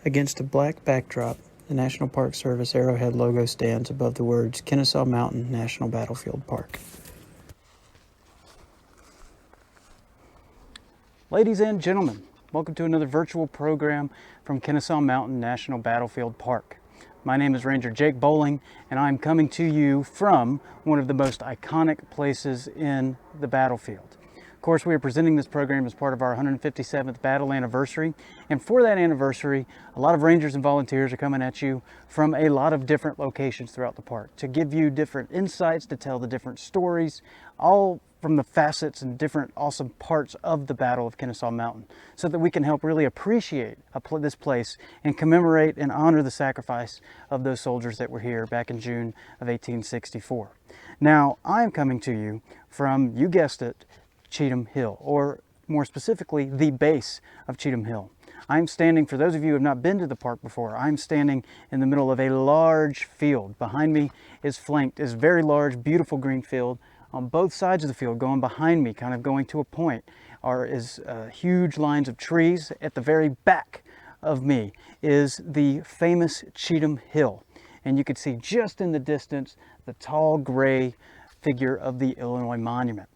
Against a black backdrop, the National Park Service Arrowhead logo stands above the words Kennesaw Mountain National Battlefield Park. Ladies and gentlemen, welcome to another virtual program from Kennesaw Mountain National Battlefield Park. My name is Ranger Jake Bowling, and I'm coming to you from one of the most iconic places in the battlefield. Of course, we are presenting this program as part of our 157th battle anniversary, and for that anniversary, a lot of rangers and volunteers are coming at you from a lot of different locations throughout the park to give you different insights, to tell the different stories, all from the facets and different awesome parts of the Battle of Kennesaw Mountain, so that we can help really appreciate this place and commemorate and honor the sacrifice of those soldiers that were here back in June of 1864. Now, I'm coming to you from, you guessed it, Cheatham Hill, or more specifically, the base of Cheatham Hill. I'm standing, for those of you who have not been to the park before, I'm standing in the middle of a large field. Behind me is flanked, is very large, beautiful green field. On both sides of the field, going behind me, kind of going to a point, is huge lines of trees. At the very back of me is the famous Cheatham Hill. And you can see just in the distance the tall gray figure of the Illinois Monument.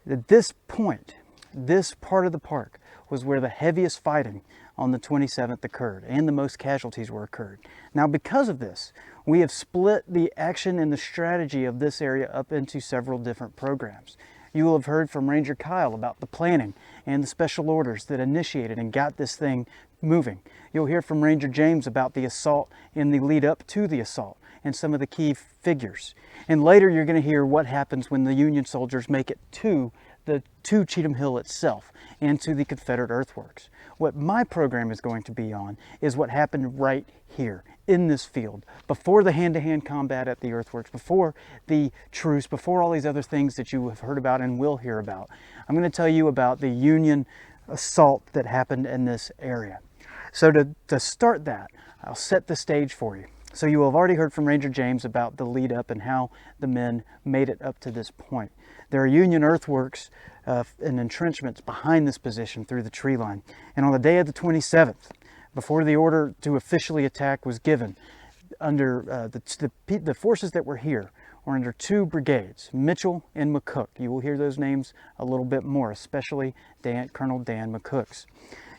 At this point, this part of the park was where the heaviest fighting on the 27th occurred and the most casualties were occurred. Now, because of this, we have split the action and the strategy of this area up into several different programs. You will have heard from Ranger Kyle about the planning and the special orders that initiated and got this thing moving. You'll hear from Ranger James about the assault and the lead up to the assault and some of the key figures. And later you're going to hear what happens when the Union soldiers make it to Cheatham Hill itself and to the Confederate earthworks. What my program is going to be on is what happened right here in this field, before the hand-to-hand combat at the earthworks, before the truce, before all these other things that you have heard about and will hear about. I'm going to tell you about the Union assault that happened in this area. So to start that, I'll set the stage for you. So you have already heard from Ranger James about the lead up and how the men made it up to this point. There are Union earthworks and entrenchments behind this position through the tree line. And on the day of the 27th, before the order to officially attack was given, under the forces that were here were under two brigades, Mitchell and McCook. You will hear those names a little bit more, especially Colonel Dan McCook's.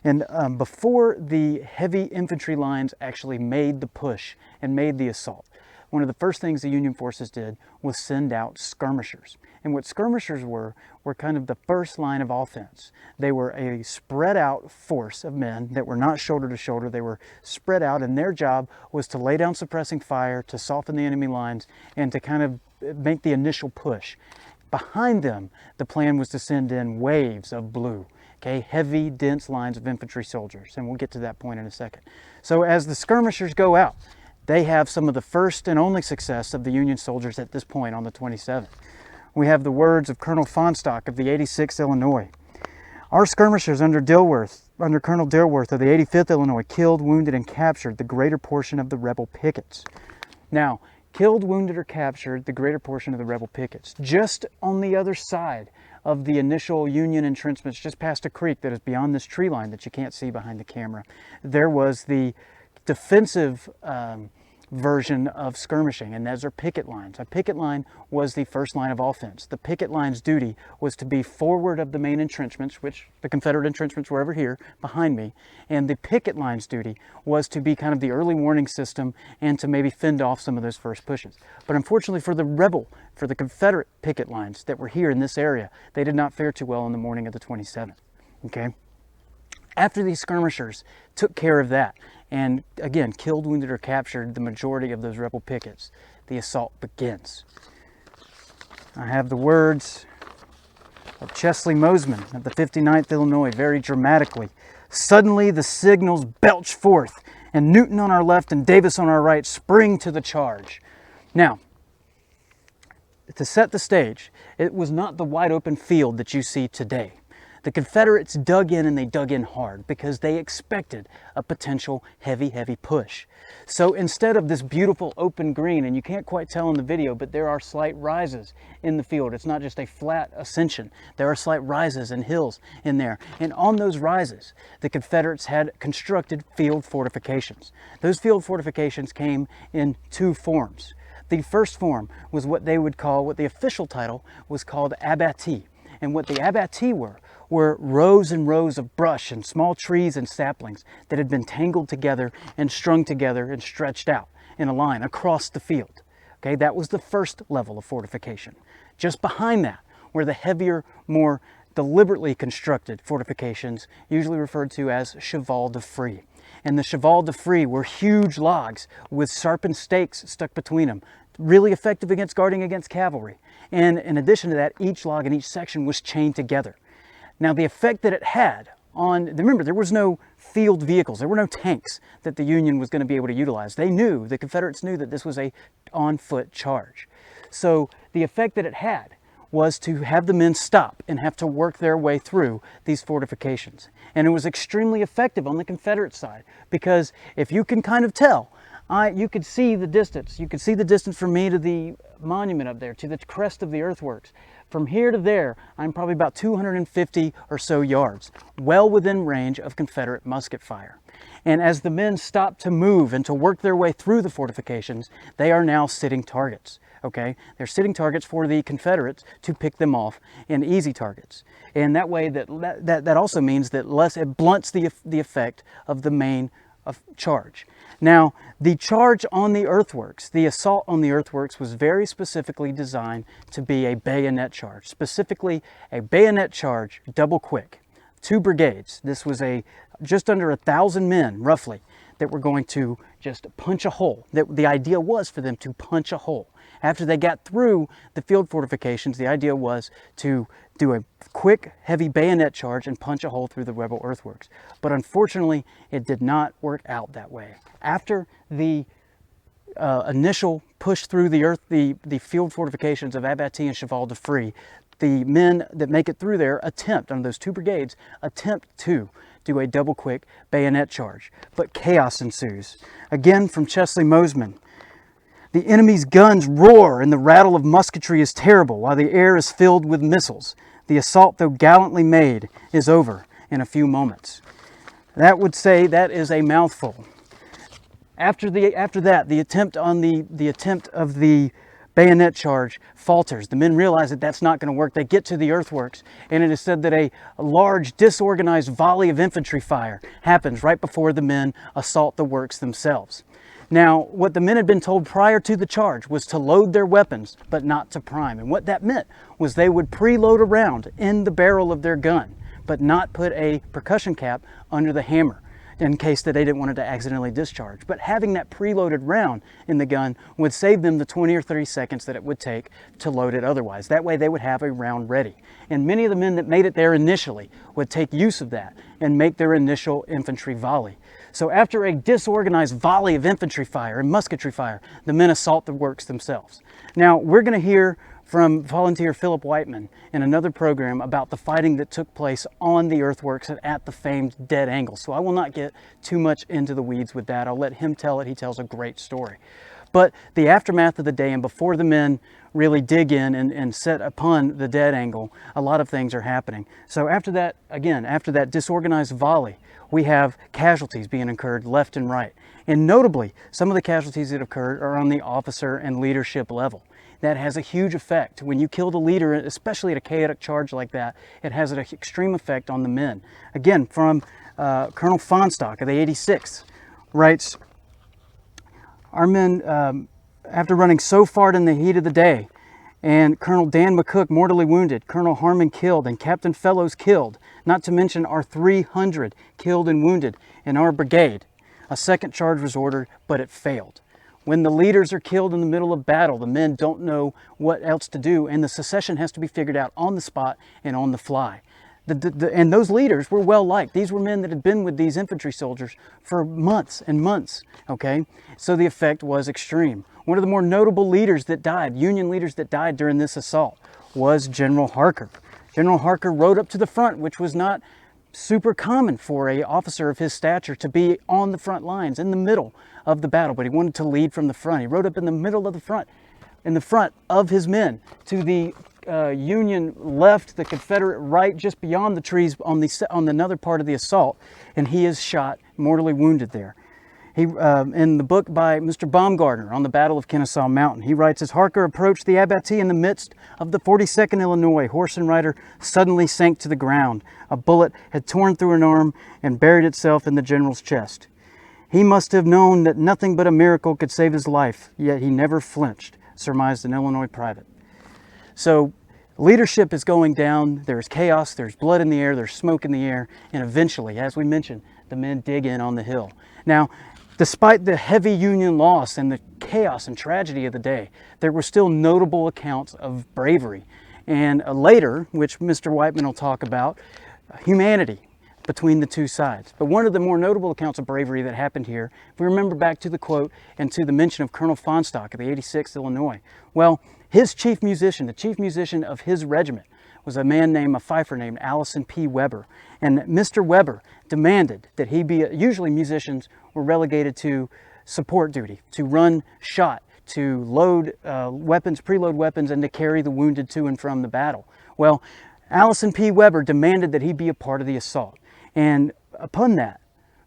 And before the heavy infantry lines actually made the push and made the assault, one of the first things the Union forces did was send out skirmishers. And what skirmishers were kind of the first line of offense. They were a spread out force of men that were not shoulder to shoulder. They were spread out, and their job was to lay down suppressing fire, to soften the enemy lines, and to kind of make the initial push. Behind them, the plan was to send in waves of blue. Okay, heavy, dense lines of infantry soldiers, and we'll get to that point in a second. So as the skirmishers go out, they have some of the first and only success of the Union soldiers at this point on the 27th. We have the words of Colonel Fonstock of the 86th Illinois. Our skirmishers under Colonel Dilworth of the 85th Illinois killed, wounded, and captured the greater portion of the rebel pickets. Now, killed, wounded, or captured the greater portion of the rebel pickets. Just on the other side of the initial Union entrenchments, just past a creek that is beyond this tree line that you can't see behind the camera, there was the defensive version of skirmishing, and those are picket lines. A picket line was the first line of offense. The picket line's duty was to be forward of the main entrenchments, which the Confederate entrenchments were over here behind me, and the picket line's duty was to be kind of the early warning system and to maybe fend off some of those first pushes. But unfortunately for the Confederate picket lines that were here in this area, they did not fare too well on the morning of the 27th. Okay? After these skirmishers took care of that, and again, killed, wounded, or captured the majority of those rebel pickets, the assault begins. I have the words of Chesley Mosman of the 59th Illinois very dramatically. Suddenly the signals belch forth, and Newton on our left and Davis on our right spring to the charge. Now, to set the stage, it was not the wide open field that you see today. the Confederates dug in, and they dug in hard because they expected a potential heavy push. So instead of this beautiful open green, and you can't quite tell in the video, but there are slight rises in the field. It's not just a flat ascension. There are slight rises and hills in there. And on those rises, the Confederates had constructed field fortifications. Those field fortifications came in two forms. The first form was what they would call, what the official title was called abattis. And what the abattis were rows and rows of brush and small trees and saplings that had been tangled together and strung together and stretched out in a line across the field. Okay, that was the first level of fortification. Just behind that were the heavier, more deliberately constructed fortifications, usually referred to as chevaux de frise. And the chevaux de frise were huge logs with sharpened stakes stuck between them, really effective against guarding against cavalry. And in addition to that, each log in each section was chained together. Now, the effect that it had on, remember, there was no field vehicles, there were no tanks that the Union was going to be able to utilize. They knew, the Confederates knew, that this was a on-foot charge. So the effect that it had was to have the men stop and have to work their way through these fortifications. And it was extremely effective on the Confederate side, because if you can kind of tell, you could see the distance. You could see the distance from me to the monument up there, to the crest of the earthworks. From here to there, I'm probably about 250 or so yards, well within range of Confederate musket fire. And as the men stop to move and to work their way through the fortifications, they are now sitting targets. Okay, they're sitting targets for the Confederates to pick them off in easy targets, and that way that also means that it blunts the effect of the main charge. Now, the charge on the earthworks, the assault on the earthworks, was very specifically designed to be a bayonet charge, specifically a bayonet charge, double quick, 2 brigades. This was just under 1,000 men, roughly, that were going to just punch a hole. The idea was for them to punch a hole. After they got through the field fortifications, the idea was to do a quick, heavy bayonet charge and punch a hole through the rebel earthworks. But unfortunately, it did not work out that way. After the initial push through the field fortifications of abattis and chevaux de frise, the men that make it through there attempt, on those 2 brigades, attempt to do a double quick bayonet charge. But chaos ensues. Again, from Chesley Mosman: "The enemy's guns roar and the rattle of musketry is terrible, while the air is filled with missiles. The assault, though gallantly made, is over in a few moments." That would say that is a mouthful. After that, the attempt of the bayonet charge falters. The men realize that that's not going to work. They get to the earthworks, and it is said that a large, disorganized volley of infantry fire happens right before the men assault the works themselves. Now, what the men had been told prior to the charge was to load their weapons, but not to prime. And what that meant was they would preload a round in the barrel of their gun, but not put a percussion cap under the hammer in case that they didn't want it to accidentally discharge. But having that preloaded round in the gun would save them the 20 or 30 seconds that it would take to load it otherwise. That way they would have a round ready. And many of the men that made it there initially would take use of that and make their initial infantry volley. So after a disorganized volley of infantry fire and musketry fire, the men assault the works themselves. Now, we're going to hear from volunteer Philip Whiteman in another program about the fighting that took place on the earthworks and at the famed dead angle. So I will not get too much into the weeds with that. I'll let him tell it. He tells a great story. But the aftermath of the day, and before the men really dig in and set upon the dead angle, a lot of things are happening. So after that, again, after that disorganized volley, we have casualties being incurred left and right. And notably, some of the casualties that occurred are on the officer and leadership level. That has a huge effect. When you kill the leader, especially at a chaotic charge like that, it has an extreme effect on the men. Again, from Colonel Fonstock of the 86th, writes, "Our men, after running so far in the heat of the day, and Colonel Dan McCook mortally wounded, Colonel Harmon killed, and Captain Fellows killed, not to mention our 300 killed and wounded in our brigade. A second charge was ordered, but it failed. When the leaders are killed in the middle of battle, the men don't know what else to do, and the secession has to be figured out on the spot and on the fly." And those leaders were well liked. These were men that had been with these infantry soldiers for months and months, okay? So the effect was extreme. One of the more notable leaders that died, Union leaders that died during this assault, was General Harker. General Harker rode up to the front, which was not super common for an officer of his stature to be on the front lines in the middle of the battle, but he wanted to lead from the front. He rode up in the middle of the front, in the front of his men, to the Union left, the Confederate right, just beyond the trees on another part of the assault, and he is shot, mortally wounded there. He, in the book by Mr. Baumgartner on the Battle of Kennesaw Mountain, he writes, as Harker approached the abattis in the midst of the 42nd Illinois, horse and rider suddenly sank to the ground. A bullet had torn through an arm and buried itself in the general's chest. He must have known that nothing but a miracle could save his life, yet he never flinched, surmised an Illinois private. So leadership is going down, there's chaos, there's blood in the air, there's smoke in the air, and eventually, as we mentioned, the men dig in on the hill. Now, despite the heavy Union loss and the chaos and tragedy of the day, there were still notable accounts of bravery. And later, which Mr. Whiteman will talk about, humanity between the two sides. But one of the more notable accounts of bravery that happened here, if we remember back to the quote and to the mention of Colonel Fonstock of the 86th Illinois, well, his chief musician, the chief musician of his regiment, was a man named, a fifer named Allison P. Weber. And Mr. Weber demanded that he be, usually musicians were relegated to support duty, to run shot, to load weapons, preload weapons, and to carry the wounded to and from the battle. Well, Allison P. Weber demanded that he be a part of the assault. And upon that,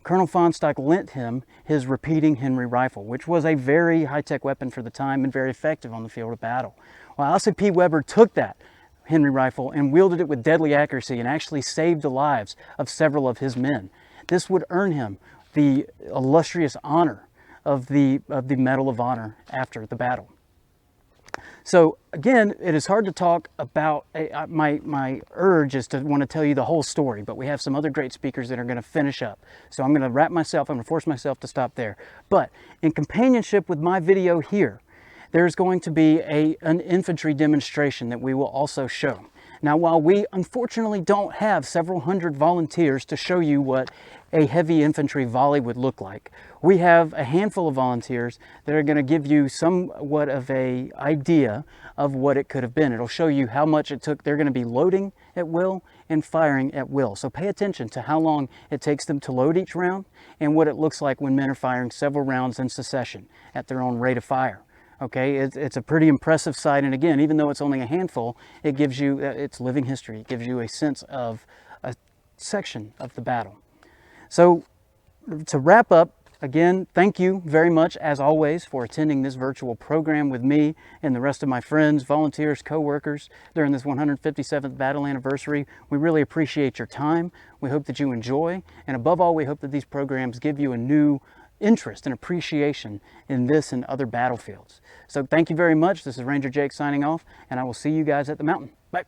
Colonel Fonstock lent him his repeating Henry rifle, which was a very high-tech weapon for the time and very effective on the field of battle. Well, Allison P. Weber took that Henry rifle and wielded it with deadly accuracy and actually saved the lives of several of his men. This would earn him the illustrious honor of the Medal of Honor after the battle. So again, it is hard to talk about, my urge is to want to tell you the whole story, but we have some other great speakers that are going to finish up. So I'm going to I'm going to force myself to stop there. But in companionship with my video here, there's going to be an infantry demonstration that we will also show. Now, while we unfortunately don't have several hundred volunteers to show you what a heavy infantry volley would look like, we have a handful of volunteers that are going to give you somewhat of an idea of what it could have been. It'll show you how much it took. They're going to be loading at will and firing at will. So pay attention to how long it takes them to load each round and what it looks like when men are firing several rounds in succession at their own rate of fire. Okay, it's a pretty impressive sight, and again, even though it's only a handful, it gives you, it's living history. It gives you a sense of a section of the battle. So to wrap up, again, thank you very much, as always, for attending this virtual program with me and the rest of my friends, volunteers, co-workers during this 157th battle anniversary. We really appreciate your time. We hope that you enjoy, and above all, we hope that these programs give you a new interest and appreciation in this and other battlefields. So thank you very much. This is Ranger Jake signing off, and I will see you guys at the mountain. Bye.